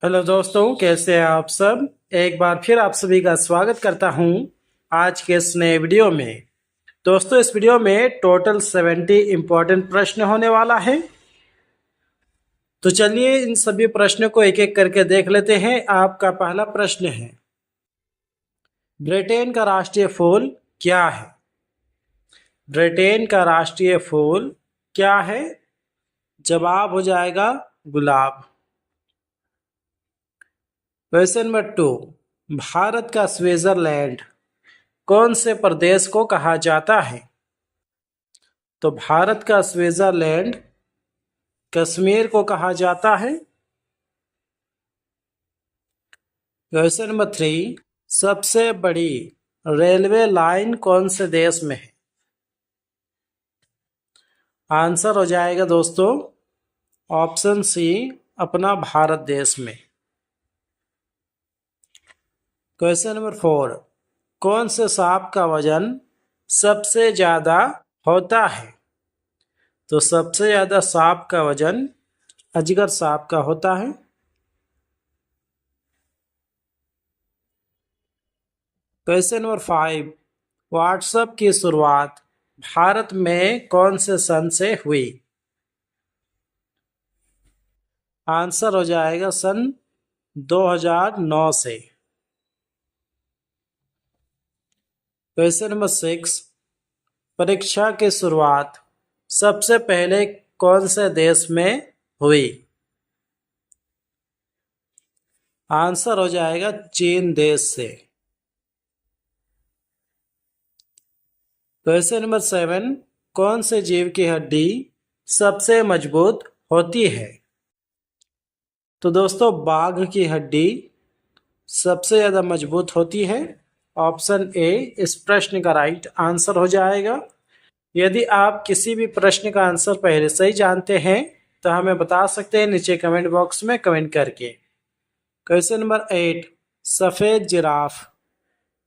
Hello दोस्तों, कैसे हैं आप सब। एक बार फिर आप सभी का स्वागत करता हूं आज के इस नए वीडियो में। दोस्तों, इस वीडियो में टोटल 70 इंपॉर्टेंट प्रश्न होने वाला है। तो चलिए इन सभी प्रश्नों को एक एक करके देख लेते हैं। आपका पहला प्रश्न है, ब्रिटेन का राष्ट्रीय फूल क्या है। ब्रिटेन का राष्ट्रीय फूल क्या है। जवाब हो जाएगा गुलाब। क्वेश्चन नंबर 2, भारत का स्विट्जरलैंड कौन से प्रदेश को कहा जाता है। तो भारत का स्विट्जरलैंड कश्मीर को कहा जाता है। क्वेश्चन नंबर 3, सबसे बड़ी रेलवे लाइन कौन से देश में है। आंसर हो जाएगा दोस्तों ऑप्शन सी, अपना भारत देश में। क्वेश्चन नंबर 4, कौन से सांप का वजन सबसे ज्यादा होता है। तो सबसे ज्यादा सांप का वजन अजगर सांप का होता है। क्वेश्चन नंबर 5, व्हाट्सएप की शुरुआत भारत में कौन से सन से हुई। आंसर हो जाएगा सन 2009 से। क्वेश्चन नंबर 6, परीक्षा की शुरुआत सबसे पहले कौन से देश में हुई। आंसर हो जाएगा चीन देश से। क्वेश्चन नंबर 7, कौन से जीव की हड्डी सबसे मजबूत होती है। तो दोस्तों बाघ की हड्डी सबसे ज्यादा मजबूत होती है। ऑप्शन ए इस प्रश्न का राइट आंसर हो जाएगा। यदि आप किसी भी प्रश्न का आंसर पहले से ही जानते हैं तो हमें बता सकते हैं नीचे कमेंट बॉक्स में कमेंट करके। क्वेश्चन नंबर 8, सफेद जिराफ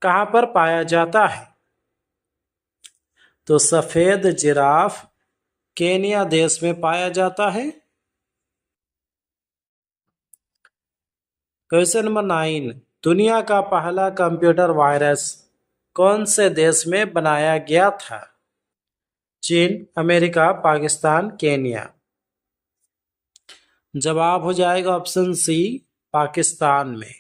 कहाँ पर पाया जाता है। तो सफेद जिराफ केनिया देश में पाया जाता है। क्वेश्चन नंबर 9, दुनिया का पहला कंप्यूटर वायरस कौन से देश में बनाया गया था। चीन, अमेरिका, पाकिस्तान, केनिया। जवाब हो जाएगा ऑप्शन सी, पाकिस्तान में।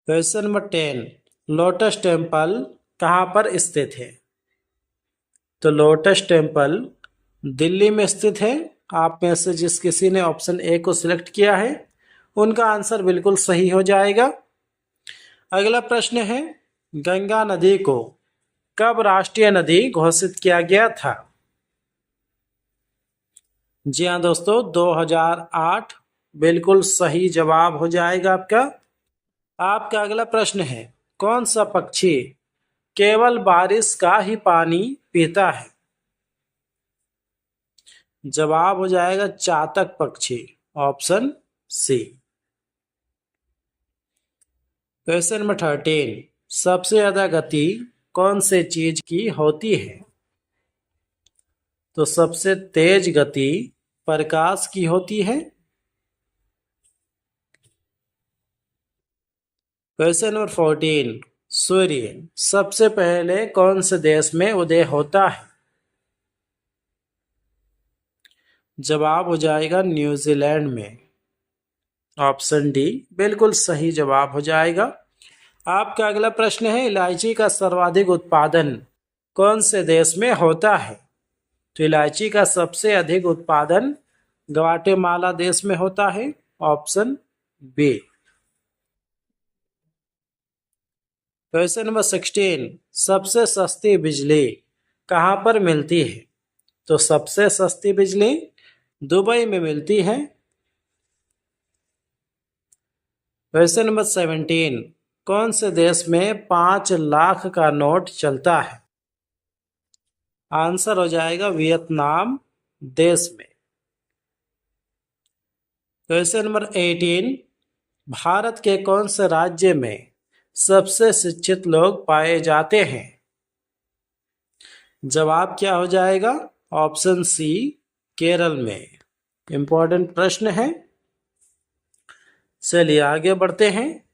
क्वेश्चन नंबर 10, लोटस टेम्पल कहाँ पर स्थित है। तो लोटस टेम्पल दिल्ली में स्थित है। आप में से जिस किसी ने ऑप्शन ए को सिलेक्ट किया है उनका आंसर बिल्कुल सही हो जाएगा। अगला प्रश्न है, गंगा नदी को कब राष्ट्रीय नदी घोषित किया गया था। जी हाँ दोस्तों, 2008 बिल्कुल सही जवाब हो जाएगा आपका। आपका अगला प्रश्न है, कौन सा पक्षी केवल बारिश का ही पानी पीता है। जवाब हो जाएगा चातक पक्षी, ऑप्शन सी। क्वेश्चन नंबर 13, सबसे ज्यादा गति कौन से चीज की होती है। तो सबसे तेज गति प्रकाश की होती है। क्वेश्चन नंबर 14, सूर्य सबसे पहले कौन से देश में उदय होता है। जवाब हो जाएगा न्यूजीलैंड में। ऑप्शन डी बिल्कुल सही जवाब हो जाएगा। आपका अगला प्रश्न है, इलायची का सर्वाधिक उत्पादन कौन से देश में होता है। तो इलायची का सबसे अधिक उत्पादन ग्वाटेमाला देश में होता है। Option B. क्वेश्चन नंबर 16, सबसे सस्ती बिजली कहाँ पर मिलती है। तो सबसे सस्ती बिजली दुबई में मिलती है। क्वेश्चन नंबर 17, कौन से देश में 5 लाख का नोट चलता है। आंसर हो जाएगा वियतनाम देश में। क्वेश्चन नंबर 18, भारत के कौन से राज्य में सबसे शिक्षित लोग पाए जाते हैं। जवाब क्या हो जाएगा, ऑप्शन सी, केरल में। इंपॉर्टेंट प्रश्न है। चलिए आगे बढ़ते हैं।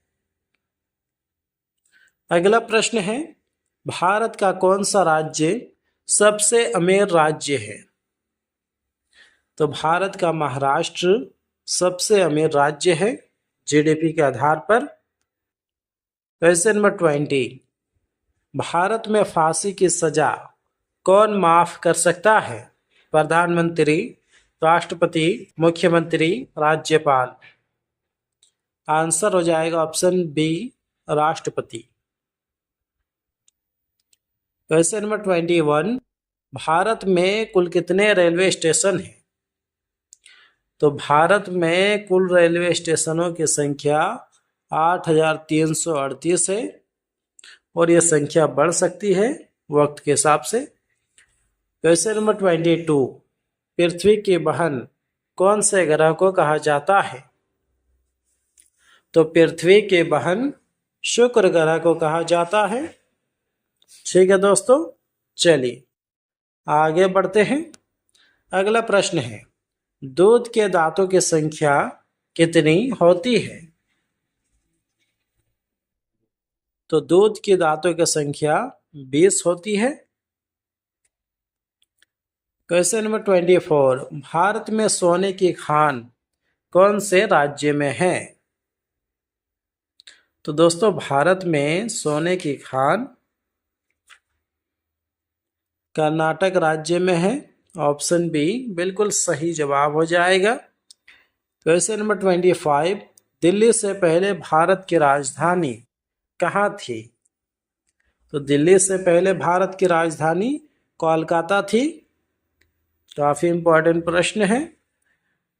अगला प्रश्न है, भारत का कौन सा राज्य सबसे अमीर राज्य है? तो भारत का महाराष्ट्र सबसे अमीर राज्य है जीडीपी के आधार पर। क्वेश्चन नंबर 20, भारत में फांसी की सजा कौन माफ कर सकता है? प्रधानमंत्री, राष्ट्रपति, मुख्यमंत्री, राज्यपाल। आंसर हो जाएगा ऑप्शन बी, राष्ट्रपति। क्वेश्चन नंबर 21, भारत में कुल कितने रेलवे स्टेशन हैं? तो भारत में कुल रेलवे स्टेशनों की संख्या 8,338 है और यह संख्या बढ़ सकती है वक्त के हिसाब से। क्वेश्चन नंबर 22, पृथ्वी की बहन कौन से ग्रह को कहा जाता है? तो पृथ्वी की बहन शुक्र ग्रह को कहा जाता है। ठीक है दोस्तों, चलिए आगे बढ़ते हैं। अगला प्रश्न है, दूध के दांतों की संख्या कितनी होती है? तो दूध के दांतों की संख्या 20 होती है। क्वेश्चन नंबर 24, भारत में सोने की खान कौन से राज्य में है? तो दोस्तों भारत में सोने की खान कर्नाटक राज्य में है। ऑप्शन बी बिल्कुल सही जवाब हो जाएगा। क्वेश्चन नंबर 25, दिल्ली से पहले भारत की राजधानी कहाँ थी? तो दिल्ली से पहले भारत की राजधानी कोलकाता थी। काफी इंपॉर्टेंट प्रश्न है।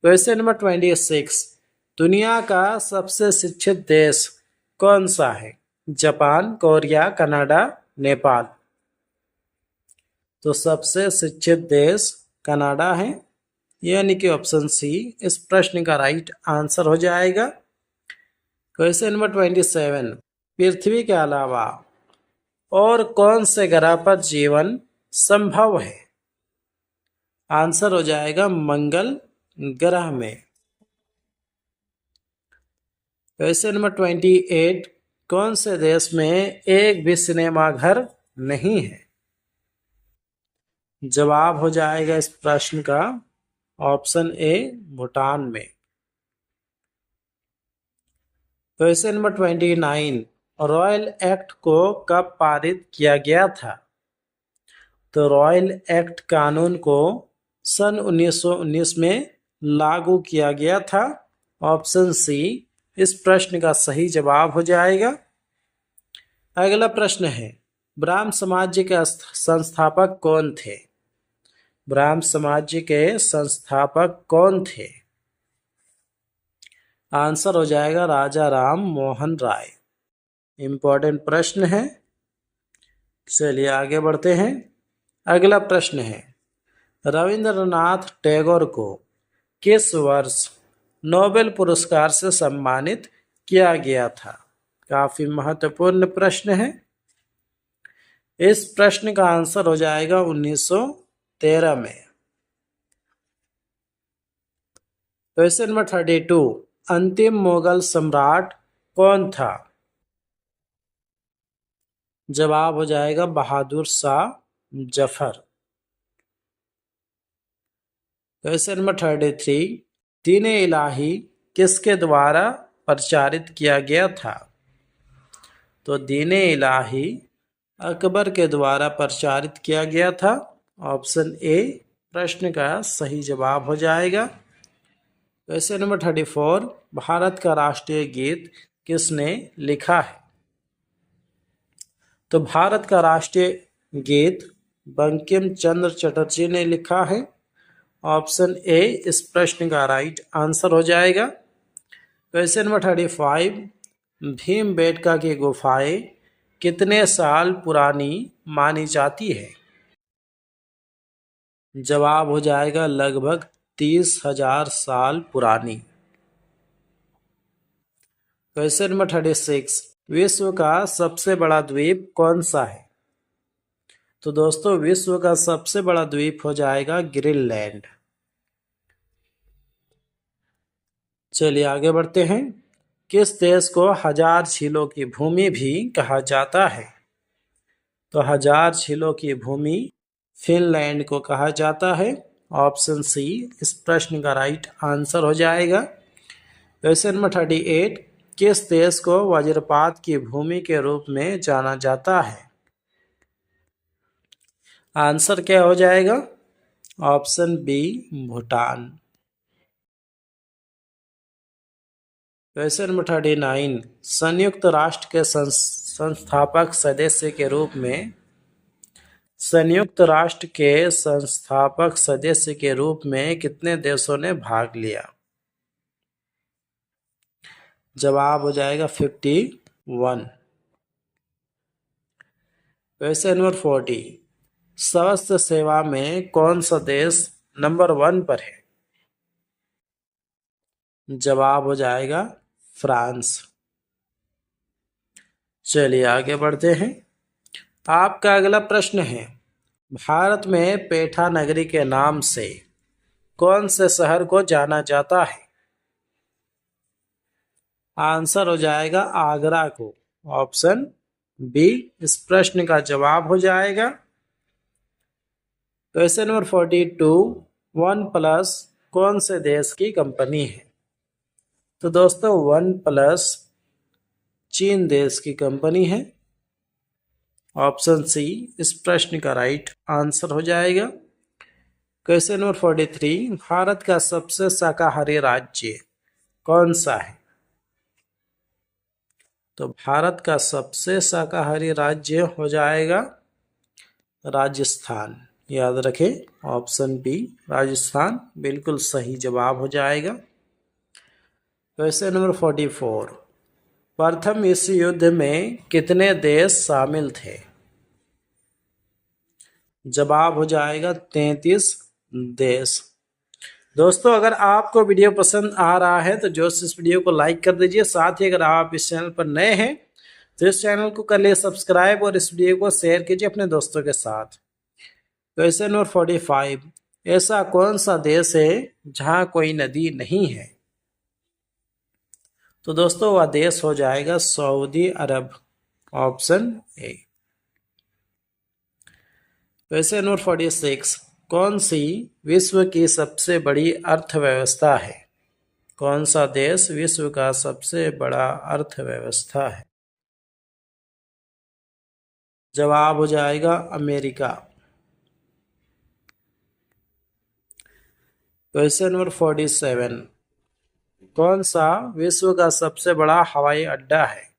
क्वेश्चन नंबर 26, दुनिया का सबसे शिक्षित देश कौन सा है? Japan, Korea, Canada, Nepal. तो सबसे शिक्षित देश कनाडा है, यानी कि ऑप्शन सी इस प्रश्न का राइट आंसर हो जाएगा। क्वेश्चन नंबर 27, पृथ्वी के अलावा और कौन से ग्रह पर जीवन संभव है? आंसर हो जाएगा मंगल ग्रह में। क्वेश्चन नंबर 28, कौन से देश में एक भी सिनेमा घर नहीं है? जवाब हो जाएगा इस प्रश्न का ऑप्शन ए, भूटान में। क्वेश्चन नंबर 29, रॉयल एक्ट को कब पारित किया गया था? तो रॉयल एक्ट कानून को सन 1919 में लागू किया गया था। ऑप्शन सी इस प्रश्न का सही जवाब हो जाएगा। अगला प्रश्न है, ब्राह्म समाज के संस्थापक कौन थे? ब्राह्म समाज के संस्थापक कौन थे? आंसर हो जाएगा राजा राम मोहन राय। इंपॉर्टेंट प्रश्न है। चलिए आगे बढ़ते हैं। अगला प्रश्न है, रविंद्रनाथ टैगोर को किस वर्ष नोबेल पुरस्कार से सम्मानित किया गया था? काफी महत्वपूर्ण प्रश्न है। इस प्रश्न का आंसर हो जाएगा 1913 में। क्वेश्चन नंबर 32, अंतिम मुगल सम्राट कौन था? जवाब हो जाएगा बहादुर शाह जफर। क्वेश्चन नंबर 33, दीन इलाही किसके द्वारा प्रचारित किया गया था? तो दीन इलाही अकबर के द्वारा प्रचारित किया गया था। ऑप्शन ए प्रश्न का सही जवाब हो जाएगा। क्वेश्चन नंबर 34, भारत का राष्ट्रीय गीत किसने लिखा है? तो भारत का राष्ट्रीय गीत बंकिम चंद्र चटर्जी ने लिखा है। ऑप्शन ए इस प्रश्न का राइट आंसर हो जाएगा। क्वेश्चन नंबर 35, भीमबेटका की गुफाएं कितने साल पुरानी मानी जाती है? जवाब हो जाएगा लगभग 30,000 साल पुरानी। क्वेश्चन नंबर 36, विश्व का सबसे बड़ा द्वीप कौन सा है? तो दोस्तों विश्व का सबसे बड़ा द्वीप हो जाएगा ग्रीनलैंड। चलिए आगे बढ़ते हैं। किस देश को हजार झीलों की भूमि भी कहा जाता है? तो हजार झीलों की भूमि फिनलैंड को कहा जाता है। ऑप्शन सी इस प्रश्न का राइट आंसर हो जाएगा। क्वेश्चन नंबर 38, किस देश को वज्रपात की भूमि के रूप में जाना जाता है? आंसर क्या हो जाएगा? Option B Bhutan. Question number 39, संयुक्त राष्ट्र के संस्थापक सदस्य के रूप में कितने देशों ने भाग लिया? जवाब हो जाएगा 51। क्वेश्चन नंबर 40, स्वास्थ्य सेवा में कौन सा देश नंबर 1 पर है? जवाब हो जाएगा फ्रांस। चलिए आगे बढ़ते हैं। आपका अगला प्रश्न है, भारत में पेठा नगरी के नाम से कौन से शहर को जाना जाता है? आंसर हो जाएगा आगरा को। ऑप्शन बी इस प्रश्न का जवाब हो जाएगा। क्वेश्चन नंबर 42, वन प्लस कौन से देश की कंपनी है? तो दोस्तों वन प्लस चीन देश की कंपनी है। ऑप्शन सी इस प्रश्न का राइट आंसर हो जाएगा। क्वेश्चन नंबर 43, भारत का सबसे शाकाहारी राज्य कौन सा है? तो भारत का सबसे शाकाहारी राज्य हो जाएगा राजस्थान। याद रखें ऑप्शन बी राजस्थान बिल्कुल सही जवाब हो जाएगा। क्वेश्चन नंबर 44, प्रथम विश्व युद्ध में कितने देश शामिल थे? जवाब हो जाएगा 33 देश। दोस्तों अगर आपको वीडियो पसंद आ रहा है तो जो इस वीडियो को लाइक कर दीजिए। साथ ही अगर आप इस चैनल पर नए हैं तो इस चैनल को कर लिए सब्सक्राइब और इस वीडियो को शेयर कीजिए अपने दोस्तों के साथ। क्वेश्चन नंबर 45, ऐसा कौन सा देश है जहां कोई नदी नहीं है? तो दोस्तों वह देश हो जाएगा Saudi Arab. Option A. Question number 46, कौन सी विश्व की सबसे बड़ी अर्थव्यवस्था है? कौन सा देश विश्व का सबसे बड़ा अर्थव्यवस्था है? जवाब हो जाएगा अमेरिका। क्वेश्चन नंबर 47, कौन सा विश्व का सबसे बड़ा हवाई अड्डा है?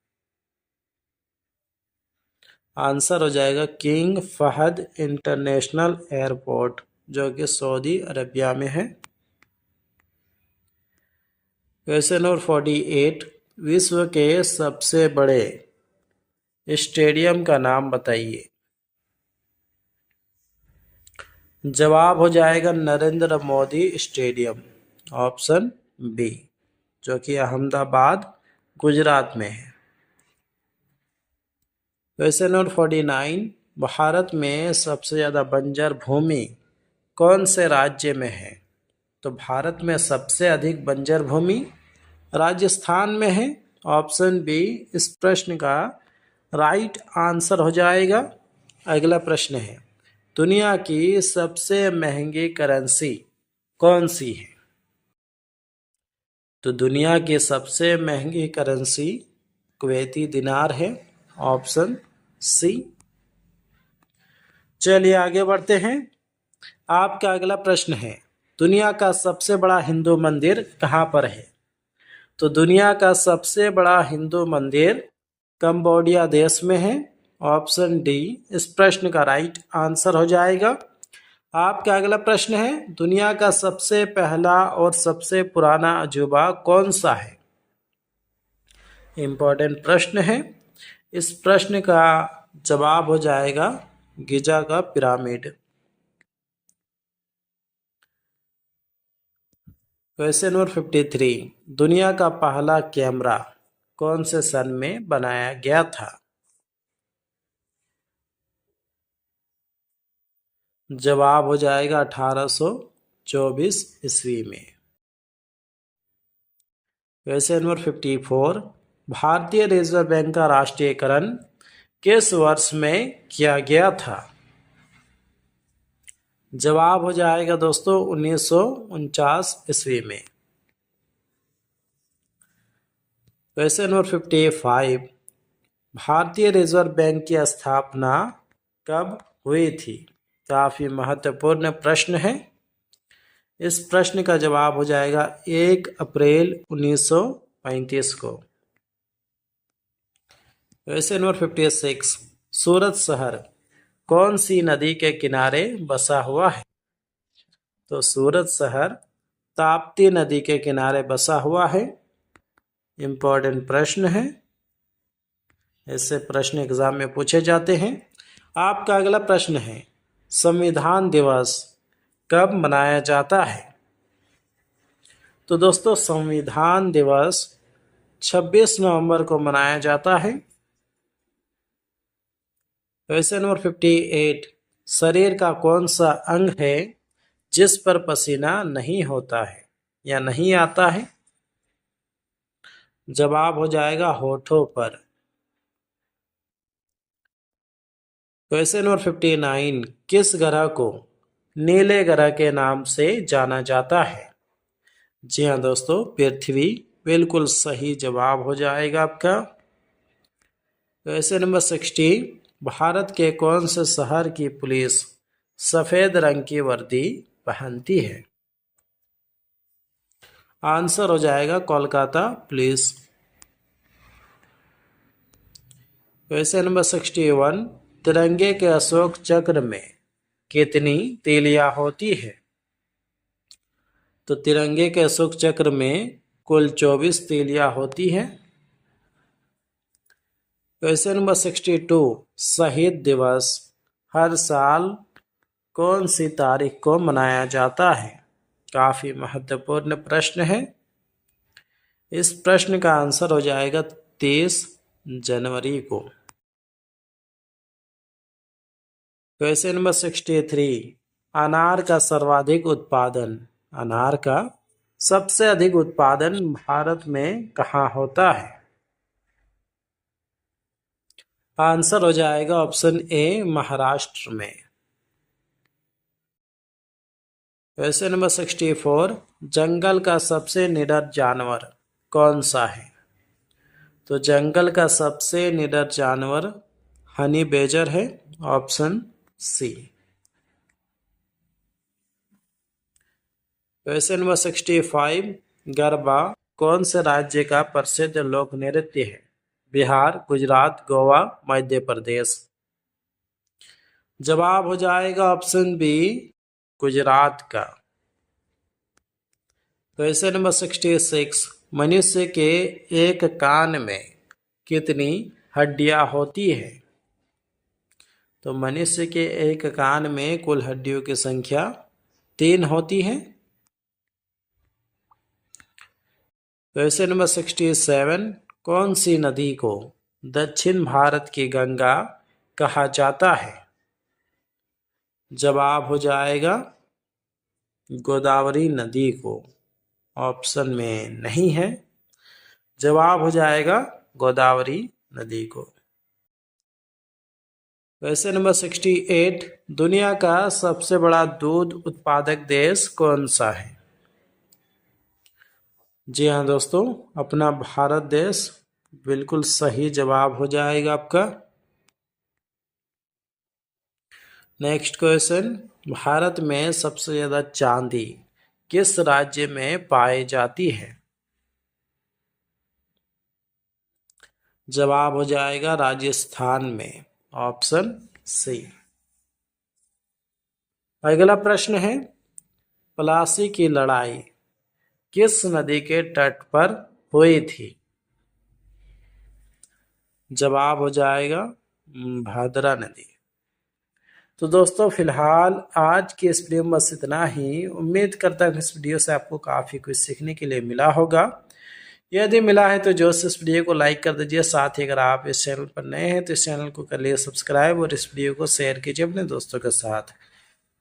आंसर हो जाएगा किंग फहद इंटरनेशनल एयरपोर्ट जो कि सऊदी अरबिया में है। क्वेश्चन नंबर 48, विश्व के सबसे बड़े स्टेडियम का नाम बताइए। जवाब हो जाएगा Narendra Modi stadium. Option B जो कि अहमदाबाद गुजरात में है। क्वेश्चन नंबर 49, भारत में सबसे ज़्यादा बंजर भूमि कौन से राज्य में है? तो भारत में सबसे अधिक बंजर भूमि राजस्थान में है। ऑप्शन बी इस प्रश्न का राइट आंसर हो जाएगा। अगला प्रश्न है, दुनिया की सबसे महंगी करेंसी कौन सी है? तो दुनिया की सबसे महंगी करेंसी कुवैती दिनार है। Option C. चलिए आगे बढ़ते हैं। आपका अगला प्रश्न है, दुनिया का सबसे बड़ा हिंदू मंदिर कहाँ पर है? तो दुनिया का सबसे बड़ा हिंदू मंदिर कंबोडिया देश में है। ऑप्शन डी इस प्रश्न का राइट आंसर हो जाएगा। आपका अगला प्रश्न है, दुनिया का सबसे पहला और सबसे पुराना अजूबा कौन सा है? इम्पोर्टेंट प्रश्न है। इस प्रश्न का जवाब हो जाएगा गिजा का पिरामिड। क्वेश्चन नंबर 53, दुनिया का पहला कैमरा कौन से सन में बनाया गया था? जवाब हो जाएगा 1824 ईस्वी में। क्वेश्चन नंबर 54, भारतीय रिजर्व बैंक का राष्ट्रीयकरण किस वर्ष में किया गया था? जवाब हो जाएगा दोस्तों 1949 ईस्वी में। क्वेश्चन नंबर 55, भारतीय रिजर्व बैंक की स्थापना कब हुई थी? काफी महत्वपूर्ण प्रश्न है। इस प्रश्न का जवाब हो जाएगा 1 अप्रैल 1935 को। क्वेश्चन नंबर 56, सूरत शहर कौन सी नदी के किनारे बसा हुआ है? तो सूरत शहर ताप्ती नदी के किनारे बसा हुआ है। इंपॉर्टेंट प्रश्न है, ऐसे प्रश्न एग्जाम में पूछे जाते हैं। आपका अगला प्रश्न है, संविधान दिवस कब मनाया जाता है? तो दोस्तों संविधान दिवस 26 नवंबर को मनाया जाता है। क्वेश्चन नंबर 58, शरीर का कौन सा अंग है जिस पर पसीना नहीं होता है या नहीं आता है? जवाब हो जाएगा होठों पर। क्वेश्चन नंबर 59, किस ग्रह को नीले ग्रह के नाम से जाना जाता है? जी हाँ दोस्तों, पृथ्वी बिल्कुल सही जवाब हो जाएगा आपका। क्वेश्चन नंबर 60, भारत के कौन से शहर की पुलिस सफेद रंग की वर्दी पहनती है? आंसर हो जाएगा कोलकाता पुलिस। क्वेश्चन नंबर 61, तिरंगे के अशोक चक्र में कितनी तीलियां होती है? तो तिरंगे के अशोक चक्र में कुल 24 तीलियां होती है। क्वेश्चन नंबर 62, शहीद दिवस हर साल कौन सी तारीख को मनाया जाता है? काफी महत्वपूर्ण प्रश्न है। इस प्रश्न का आंसर हो जाएगा 30 जनवरी को। क्वेश्चन नंबर 63, अनार का सर्वाधिक उत्पादन, अनार का सबसे अधिक उत्पादन भारत में कहाँ होता है? आंसर हो जाएगा ऑप्शन ए, महाराष्ट्र में। क्वेश्चन नंबर 64, जंगल का सबसे निडर जानवर कौन सा है? तो जंगल का सबसे निडर जानवर हनी बेजर है, option C. Question number 65, Garba कौन से राज्य का प्रसिद्ध लोक नृत्य है? बिहार, गुजरात, गोवा, मध्य प्रदेश। जवाब हो जाएगा ऑप्शन बी, गुजरात का। क्वेश्चन नंबर 66, मनुष्य के एक कान में कितनी हड्डियां होती है? तो मनुष्य के एक कान में कुल हड्डियों की संख्या 3 होती है। क्वेश्चन नंबर 67, कौन सी नदी को दक्षिण भारत की गंगा कहा जाता है? जवाब हो जाएगा गोदावरी नदी को, ऑप्शन में नहीं है। जवाब हो जाएगा गोदावरी नदी को। क्वेश्चन नंबर 68, दुनिया का सबसे बड़ा दूध उत्पादक देश कौन सा है? जी हाँ दोस्तों, अपना भारत देश बिल्कुल सही जवाब हो जाएगा आपका। नेक्स्ट क्वेश्चन, भारत में सबसे ज्यादा चांदी किस राज्य में पाई जाती है? जवाब हो जाएगा राजस्थान में, ऑप्शन सी। अगला प्रश्न है, प्लासी की लड़ाई किस नदी के तट पर हुई थी? जवाब हो जाएगा भादरा नदी। तो दोस्तों फिलहाल आज के इस वीडियो में बस इतना ही। उम्मीद करता हूँ इस वीडियो से आपको काफ़ी कुछ सीखने के लिए मिला होगा। यदि मिला है तो जो इस वीडियो को लाइक कर दीजिए। साथ ही अगर आप इस चैनल पर नए हैं तो इस चैनल को कर लिए सब्सक्राइब और इस वीडियो को शेयर कीजिए अपने दोस्तों के साथ।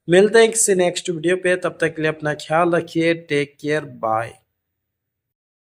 मिलते हैं किसी नेक्स्ट वीडियो पे, तब तक के लिए अपना ख्याल रखिए। Take care, bye.